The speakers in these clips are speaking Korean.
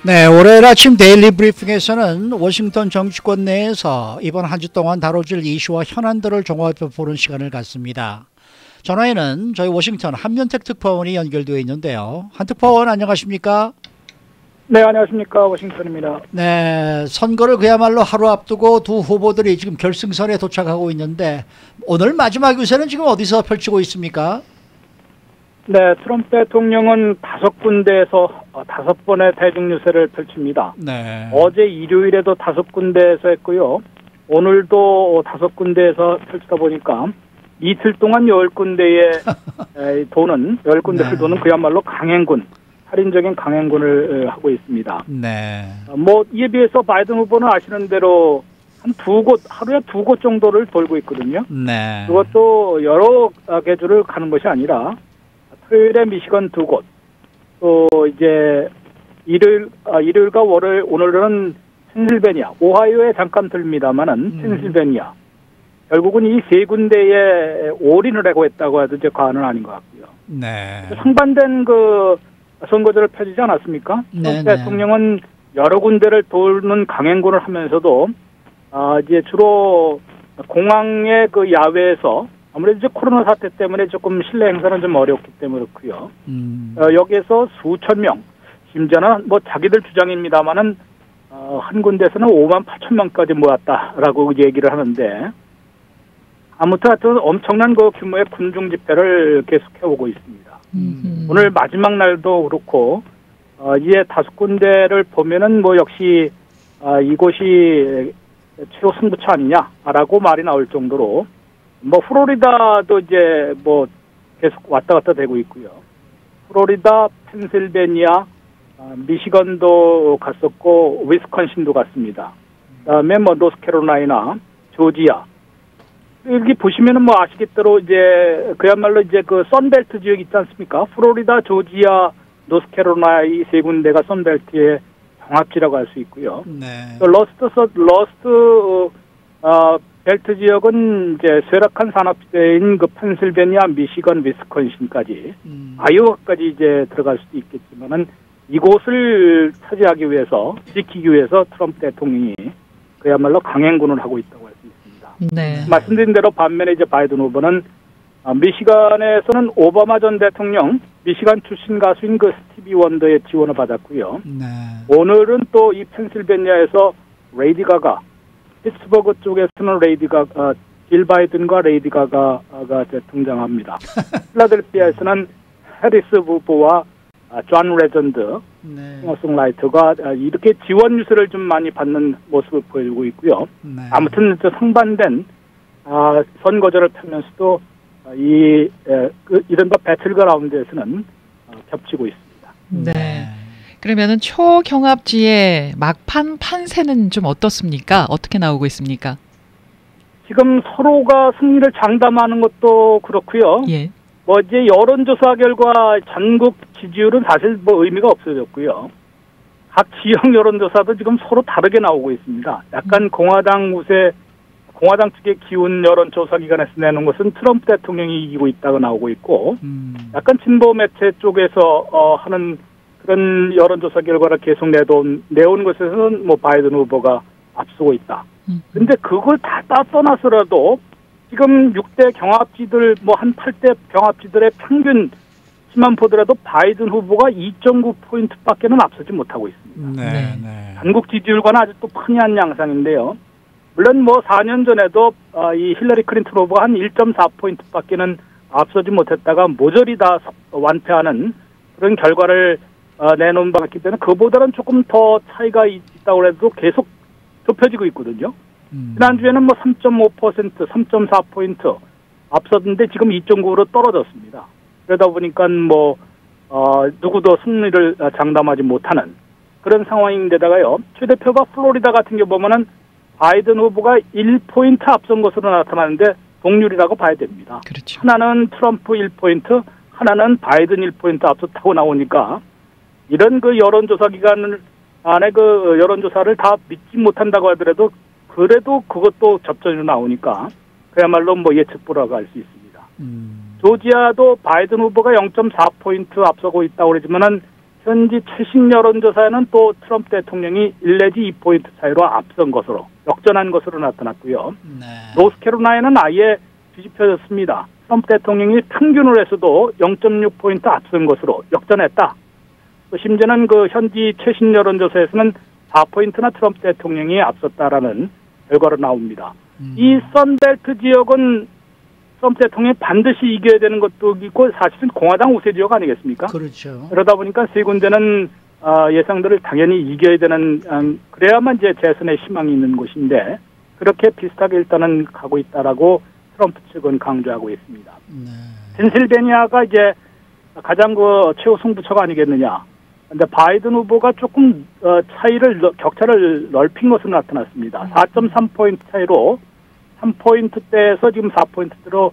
네, 월요일 아침 데일리 브리핑에서는 워싱턴 정치권 내에서 이번 한 주 동안 다뤄질 이슈와 현안들을 종합해 보는 시간을 갖습니다. 전화에는 저희 워싱턴 한면택 특파원이 연결되어 있는데요. 한 특파원 안녕하십니까? 네, 안녕하십니까. 워싱턴입니다. 네, 선거를 그야말로 하루 앞두고 두 후보들이 지금 결승선에 도착하고 있는데 오늘 마지막 유세는 지금 어디서 펼치고 있습니까? 네, 트럼프 대통령은 5군데에서 5번의 대중 유세를 펼칩니다. 네. 어제 일요일에도 5군데에서 했고요. 오늘도 5군데에서 펼치다 보니까 이틀 동안 10군데의 도는 10군데를 네. 도는 그야말로 강행군, 살인적인 강행군을 하고 있습니다. 네. 뭐 이에 비해서 바이든 후보는 아시는 대로 한 2곳, 하루에 2곳 정도를 돌고 있거든요. 네. 그것도 여러 개주를 가는 것이 아니라 토요일에 미시건 2곳, 또 이제 일요일과 월요일, 오늘은 펜실베니아, 오하이오에 잠깐 들립니다만은 펜실베니아. 결국은 이 세 군데에 올인을 하고 있다고 해도 이제 과언은 아닌 것 같고요. 네. 상반된 그 선거제를 펴지지 않았습니까? 네, 대통령은 여러 군데를 돌는 강행군을 하면서도 이제 주로 공항의 그 야외에서 아무래도 이제 코로나 사태 때문에 조금 실내 행사는 좀 어렵기 때문에 그렇고요. 여기에서 수천 명, 심지어는 뭐 자기들 주장입니다만은 한 군데에서는 5만 8천 명까지 모았다라고 얘기를 하는데 아무튼 하여튼 엄청난 그 규모의 군중 집회를 계속해오고 있습니다. 오늘 마지막 날도 그렇고 이에 5군데를 보면은 뭐 역시 이곳이 최후 승부처 아니냐라고 말이 나올 정도로 뭐 플로리다도 이제 뭐 계속 왔다 갔다 되고 있고요. 플로리다, 펜실베니아, 미시건도 갔었고 위스콘신도 갔습니다. 그다음에 뭐 노스캐롤라이나, 조지아. 여기 보시면은 뭐 아시겠대로 이제 그야말로 이제 그 선벨트 지역 있지 않습니까? 플로리다, 조지아, 노스캐롤라이나 이 세 군데가 선벨트의 종합지라고 할 수 있고요. 네. 러스트 벨트 지역은 이제 쇠락한 산업지대인 그 펜실베니아, 미시건, 위스콘신까지 아이오와까지 이제 들어갈 수도 있겠지만은 이곳을 차지하기 위해서 지키기 위해서 트럼프 대통령이 그야말로 강행군을 하고 있다고 할 수 있습니다. 네. 말씀드린 대로 반면에 이제 바이든 후보는 미시간에서는 오바마 전 대통령 미시간 출신 가수인 그 스티비 원더의 지원을 받았고요. 네. 오늘은 또 이 펜실베니아에서 레이디 가가, 피츠버그 쪽에서는 레이디 가가, 질 바이든과 레이디 가가가 등장합니다. 필라델피아에서는 해리스 후보와 존 레전드, 싱어송라이터가 이렇게 지원 유세를 좀 많이 받는 모습을 보여주고 있고요. 네. 아무튼 상반된 선거제를 펴면서도 이른바 배틀그라운드에서는 겹치고 있습니다. 네. 그러면은 초경합지의 막판 판세는 좀 어떻습니까? 어떻게 나오고 있습니까? 지금 서로가 승리를 장담하는 것도 그렇고요. 예. 뭐 이제 여론조사 결과 전국 지지율은 사실 뭐 의미가 없어졌고요. 각 지역 여론조사도 지금 서로 다르게 나오고 있습니다. 약간 공화당 측의 기운 여론조사 기관에서 내는 것은 트럼프 대통령이 이기고 있다고 나오고 있고, 약간 진보 매체 쪽에서 하는 그런 여론조사 결과를 계속 내온 것에서는 뭐 바이든 후보가 앞서고 있다. 근데 그걸 다 떠나서라도 지금 6대 경합지들, 뭐 한 8대 경합지들의 평균치만 보더라도 바이든 후보가 2.9포인트밖에는 앞서지 못하고 있습니다. 네. 네. 전국 지지율과는 아주 또 팽이한 양상인데요. 물론 뭐 4년 전에도 이 힐러리 클린턴 후보가 한 1.4포인트밖에는 앞서지 못했다가 모조리 다 완패하는 그런 결과를 내놓은 바가 있기 때문에 그보다는 조금 더 차이가 있다고 해도 계속 좁혀지고 있거든요. 지난주에는 뭐 3.5%, 3.4포인트 앞섰는데 지금 2.9로 떨어졌습니다. 그러다 보니까 뭐, 누구도 승리를 장담하지 못하는 그런 상황인데다가요. 최대표가 플로리다 같은 경우 보면은 바이든 후보가 1포인트 앞선 것으로 나타나는데 동률이라고 봐야 됩니다. 그렇죠. 하나는 트럼프 1포인트, 하나는 바이든 1포인트 앞섰다고 나오니까 이런 그 여론조사 기관 안에 그 여론조사를 다 믿지 못한다고 하더라도 그래도 그것도 접전으로 나오니까 그야말로 뭐 예측불허가 할 수 있습니다. 조지아도 바이든 후보가 0.4포인트 앞서고 있다고 그러지만은 현지 최신 여론조사에는 또 트럼프 대통령이 1 내지 2포인트 차이로 앞선 것으로 역전한 것으로 나타났고요. 네. 노스캐롤라이나는 아예 뒤집혀졌습니다. 트럼프 대통령이 평균으로 해서도 0.6포인트 앞선 것으로 역전했다. 또 심지어는 그 현지 최신 여론조사에서는 4포인트나 트럼프 대통령이 앞섰다라는 결과로 나옵니다. 이 선벨트 지역은 트럼프 대통령이 반드시 이겨야 되는 것도 있고 사실은 공화당 우세 지역 아니겠습니까? 그렇죠. 그러다 보니까 세 군데는 예상들을 당연히 이겨야 되는 그래야만 이제 재선에 희망이 있는 곳인데 그렇게 비슷하게 일단은 가고 있다라고 트럼프 측은 강조하고 있습니다. 네. 펜실베니아가 이제 가장 그 최고 승부처가 아니겠느냐. 근데 바이든 후보가 조금 격차를 넓힌 것으로 나타났습니다. 4.3포인트 차이로 3포인트대에서 지금 4포인트대로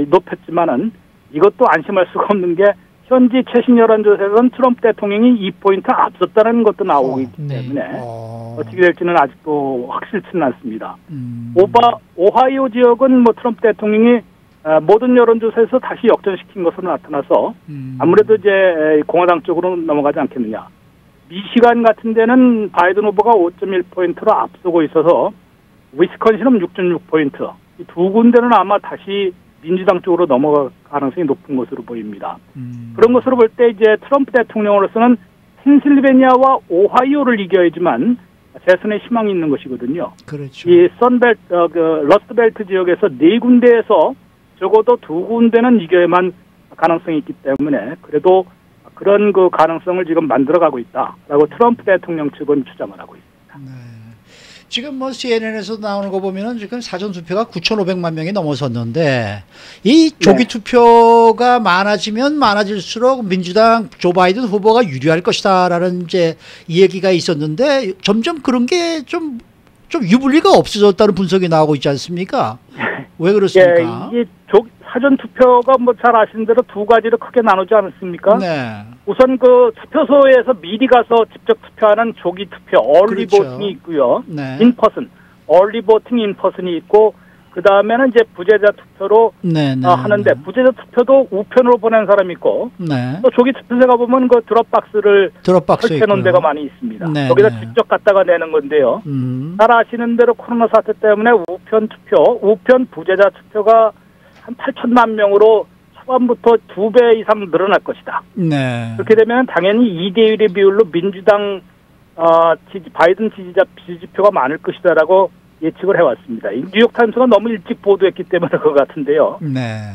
높였지만은 이것도 안심할 수가 없는 게 현지 최신 여론조사에서는 트럼프 대통령이 2포인트 앞섰다는 것도 나오고 있기 때문에 어떻게 될지는 아직도 확실치는 않습니다. 오하이오 지역은 뭐 트럼프 대통령이 모든 여론조사에서 다시 역전시킨 것으로 나타나서 아무래도 이제 공화당 쪽으로 넘어가지 않겠느냐. 미시간 같은 데는 바이든 후보가 5.1포인트로 앞서고 있어서 위스콘신은 6.6포인트. 이 두 군데는 아마 다시 민주당 쪽으로 넘어갈 가능성이 높은 것으로 보입니다. 그런 것으로 볼 때 이제 트럼프 대통령으로서는 펜실베니아와 오하이오를 이겨야지만 재선에 희망이 있는 것이거든요. 그렇죠. 이 러스트벨트 지역에서 네 군데에서 적어도 두 군데는 이겨야만 가능성이 있기 때문에 그래도 그런 그 가능성을 지금 만들어가고 있다라고 트럼프 대통령 측은 주장을 하고 있습니다. 네. 지금 뭐 CNN에서 나오는 거 보면은 지금 사전 투표가 9,500만 명이 넘어섰는데 이 조기 투표가 많아지면 많아질수록 민주당 조 바이든 후보가 유리할 것이다라는 이제 얘기가 있었는데 점점 그런 게 좀 유불리가 없어졌다는 분석이 나오고 있지 않습니까? 왜 그렇습니까? 이게 사전 투표가 뭐 잘 아시는 대로 두 가지로 크게 나누지 않았습니까? 네. 우선 그 투표소에서 미리 가서 직접 투표하는 조기 투표, 얼리 그렇죠. 보팅이 있고요. 네. 인퍼슨, 얼리 보팅 인퍼슨이 있고 그 다음에는 이제 부재자 투표로 하는데 부재자 투표도 우편으로 보낸 사람이 있고 또 조기 투표소에 가보면 그 드롭박스를 설치해놓은 데가 많이 있습니다. 거기다 직접 갖다가 내는 건데요. 잘 아시는 대로 코로나 사태 때문에 우편 부재자 투표가 한 8천만 명으로 초반부터 2배 이상 늘어날 것이다. 네. 그렇게 되면 당연히 2대1의 비율로 민주당 바이든 지지표가 많을 것이다라고 예측을 해왔습니다. 뉴욕타임스가 너무 일찍 보도했기 때문에 그것 같은데요. 네.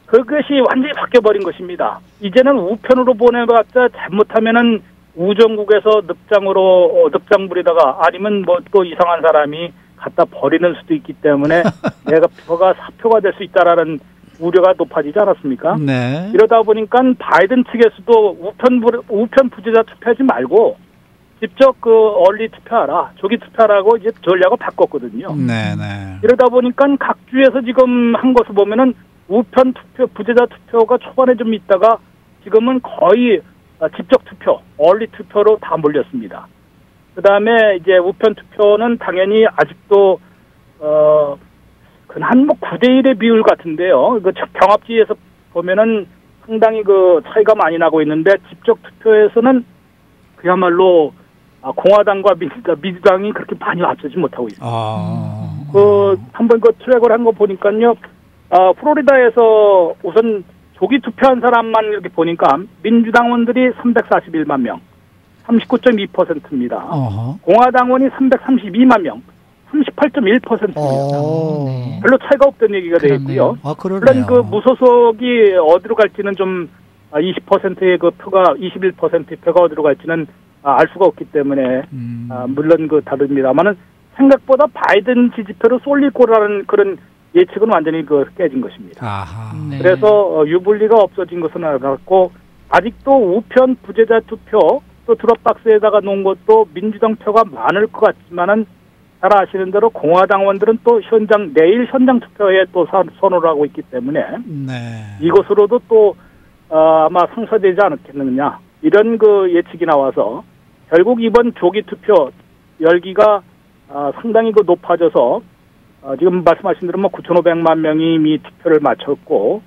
그것이 완전히 바뀌어버린 것입니다. 이제는 우편으로 보내봤자 잘못하면은 우정국에서 늑장 부리다가 아니면 뭐 또 이상한 사람이 갖다 버리는 수도 있기 때문에 내가 표가 사표가 될 수 있다라는 우려가 높아지지 않았습니까? 네. 이러다 보니까 바이든 측에서도 우편 부재자 투표하지 말고 직접 그 얼리 투표하라, 조기 투표하라고 이제 전략을 바꿨거든요. 네네. 이러다 보니까 각 주에서 지금 한 것을 보면은 우편 투표, 부재자 투표가 초반에 좀 있다가 지금은 거의 직접 투표, 얼리 투표로 다 몰렸습니다. 그 다음에 이제 우편 투표는 당연히 아직도 한 9대1의 비율 같은데요. 그 경합지에서 보면은 상당히 그 차이가 많이 나고 있는데 직접 투표에서는 그야말로 공화당과 민주당이 그렇게 많이 앞서지 못하고 있습니다. 한번 그 트랙을 한 거 보니까요. 플로리다에서 우선 조기 투표한 사람만 이렇게 보니까 민주당원들이 341만 명, 39.2%입니다. 공화당원이 332만 명, 38.1%입니다. 별로 차이가 없다는 얘기가 되어 있고요. 물론 그 무소속이 어디로 갈지는 좀 20%의 그 표가 21%의 표가 어디로 갈지는 알 수가 없기 때문에 물론 그 다릅니다만은 생각보다 바이든 지지표로 쏠릴 거라는 그런 예측은 완전히 그 깨진 것입니다. 네. 그래서 유불리가 없어진 것은 알았고 아직도 우편 부재자 투표 또 드롭박스에다가 놓은 것도 민주당 표가 많을 것 같지만은 잘 아시는 대로 공화당원들은 또 내일 현장 투표에 또 선호를 하고 있기 때문에 이것으로도 또 아마 성사되지 않겠느냐 이런 그 예측이 나와서 결국 이번 조기 투표 열기가 상당히 그 높아져서 지금 말씀하신 대로 9,500만 명이 이미 투표를 마쳤고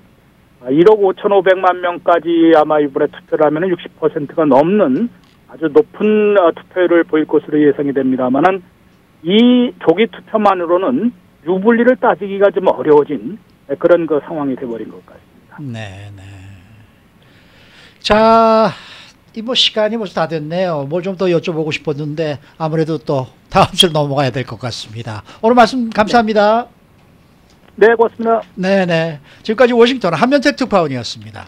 1억 5,500만 명까지 아마 이번에 투표를 하면 60%가 넘는 아주 높은 투표율을 보일 것으로 예상이 됩니다만은 이 조기 투표만으로는 유불리를 따지기가 좀 어려워진 그런 그 상황이 돼버린 것 같습니다. 네, 네. 자, 이 뭐 시간이 벌써 다 됐네요. 뭘 좀 더 여쭤보고 싶었는데 아무래도 또 다음 주로 넘어가야 될 것 같습니다. 오늘 말씀 감사합니다. 네, 고맙습니다. 네, 네. 지금까지 워싱턴 한면택 특파원이었습니다.